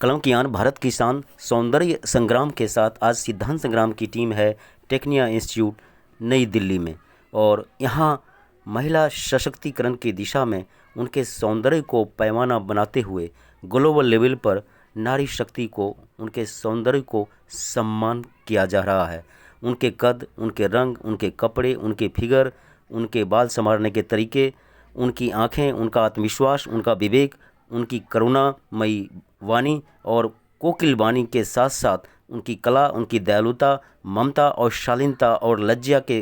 कलमकियान भारत किसान सौंदर्य संग्राम के साथ आज सिद्धांत संग्राम की टीम है टेक्निया इंस्टीट्यूट नई दिल्ली में, और यहाँ महिला सशक्तिकरण की दिशा में उनके सौंदर्य को पैमाना बनाते हुए ग्लोबल लेवल पर नारी शक्ति को, उनके सौंदर्य को सम्मान किया जा रहा है। उनके कद, उनके रंग, उनके कपड़े, उनके फिगर, उनके बाल संवारने के तरीके, उनकी आँखें, उनका आत्मविश्वास, उनका विवेक, उनकी करुणामयी वाणी और कोकिल वाणी के साथ साथ उनकी कला, उनकी दयालुता, ममता और शालीनता और लज्जा के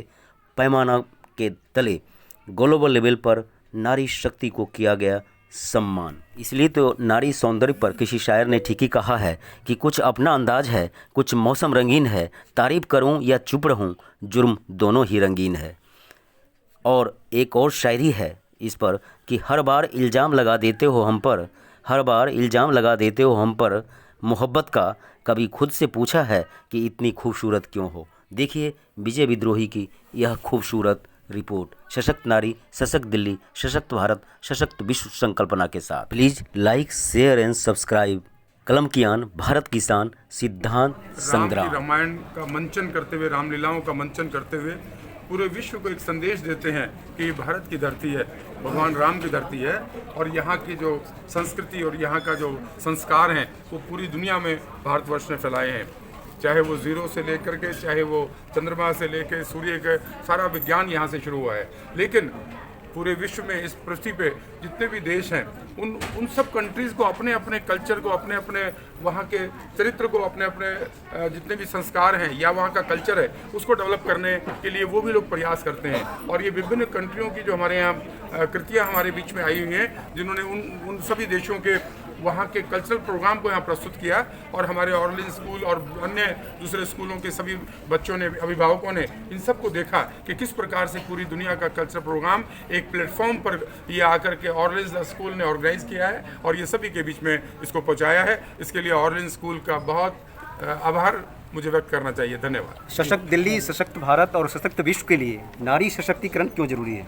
पैमाना के तले ग्लोबल लेवल पर नारी शक्ति को किया गया सम्मान। इसलिए तो नारी सौंदर्य पर किसी शायर ने ठीक ही कहा है कि कुछ अपना अंदाज है, कुछ मौसम रंगीन है, तारीफ करूं या चुप रहूं, जुर्म दोनों ही रंगीन है। और एक और शायरी है इस पर कि हर बार इल्ज़ाम लगा देते हो हम पर, हर बार इल्ज़ाम लगा देते हो हम पर मोहब्बत का, कभी खुद से पूछा है कि इतनी खूबसूरत क्यों हो। देखिए विजय विद्रोही की यह खूबसूरत रिपोर्ट। सशक्त नारी, सशक्त दिल्ली, सशक्त भारत, सशक्त विश्व संकल्पना के साथ। Please like, share and subscribe कलमकियान भारत किसान सिद्धांत संग्राम। रामायण का मंचन करते हुए, रामलीलाओं का मंचन करते हुए पूरे विश्व को एक संदेश देते हैं कि ये भारत की धरती है, भगवान राम की धरती है, और यहाँ की जो संस्कृति और यहाँ का जो संस्कार हैं वो पूरी दुनिया में भारतवर्ष ने फैलाए हैं। चाहे वो जीरो से लेकर के, चाहे वो चंद्रमा से लेकर सूर्य के, सारा विज्ञान यहाँ से शुरू हुआ है। लेकिन पूरे विश्व में, इस पृथ्वी पे जितने भी देश हैं, उन सब कंट्रीज़ को अपने अपने कल्चर को, अपने अपने वहाँ के चरित्र को, अपने अपने जितने भी संस्कार हैं या वहाँ का कल्चर है उसको डेवलप करने के लिए वो भी लोग प्रयास करते हैं। और ये विभिन्न कंट्रियों की जो हमारे यहाँ कृतियाँ हमारे बीच में आई हुई हैं, जिन्होंने उन सभी देशों के वहाँ के कल्चरल प्रोग्राम को यहाँ प्रस्तुत किया, और हमारे ऑर्लिन स्कूल और अन्य दूसरे स्कूलों के सभी बच्चों ने, अभिभावकों ने इन सब को देखा कि किस प्रकार से पूरी दुनिया का कल्चरल प्रोग्राम एक प्लेटफॉर्म पर ये आकर के ऑर्लिन स्कूल ने ऑर्गेनाइज किया है और ये सभी के बीच में इसको पहुँचाया है। इसके लिए ऑर्लिन स्कूल का बहुत आभार मुझे व्यक्त करना चाहिए। धन्यवाद। सशक्त दिल्ली, सशक्त भारत और सशक्त विश्व के लिए नारी सशक्तिकरण क्यों जरूरी है?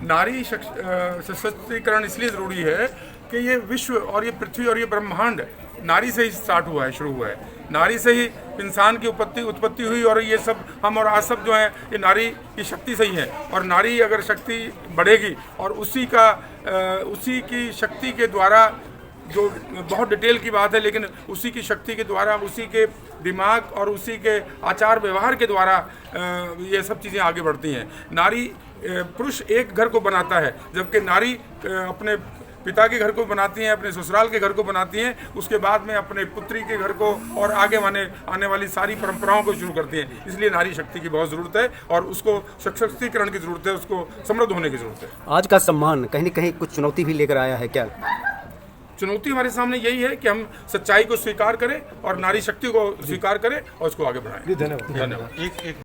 नारी सशक्तिकरण इसलिए ज़रूरी है कि ये विश्व और ये पृथ्वी और ये ब्रह्मांड नारी से ही स्टार्ट हुआ है, शुरू हुआ है। नारी से ही इंसान की उत्पत्ति हुई, और ये सब हम और आज सब जो हैं ये नारी की शक्ति से ही है। और नारी अगर शक्ति बढ़ेगी और उसी की शक्ति के द्वारा, जो बहुत डिटेल की बात है, लेकिन उसी की शक्ति के द्वारा, उसी के दिमाग और उसी के आचार व्यवहार के द्वारा ये सब चीज़ें आगे बढ़ती हैं। नारी, पुरुष एक घर को बनाता है, जबकि नारी अपने पिता के घर को बनाती हैं, अपने ससुराल के घर को बनाती हैं, उसके बाद में अपने पुत्री के घर को और आगे आने वाली सारी परंपराओं को शुरू करती हैं। इसलिए नारी शक्ति की बहुत ज़रूरत है और उसको सशक्तिकरण की ज़रूरत है, उसको समृद्ध होने की ज़रूरत है। आज का सम्मान कहीं न कहीं कुछ चुनौती भी लेकर आया है क्या? चुनौती हमारे सामने यही है कि हम सच्चाई को स्वीकार करें और नारी शक्ति को स्वीकार करें और उसको आगे बढ़ाएं। धन्यवाद। धन्यवाद।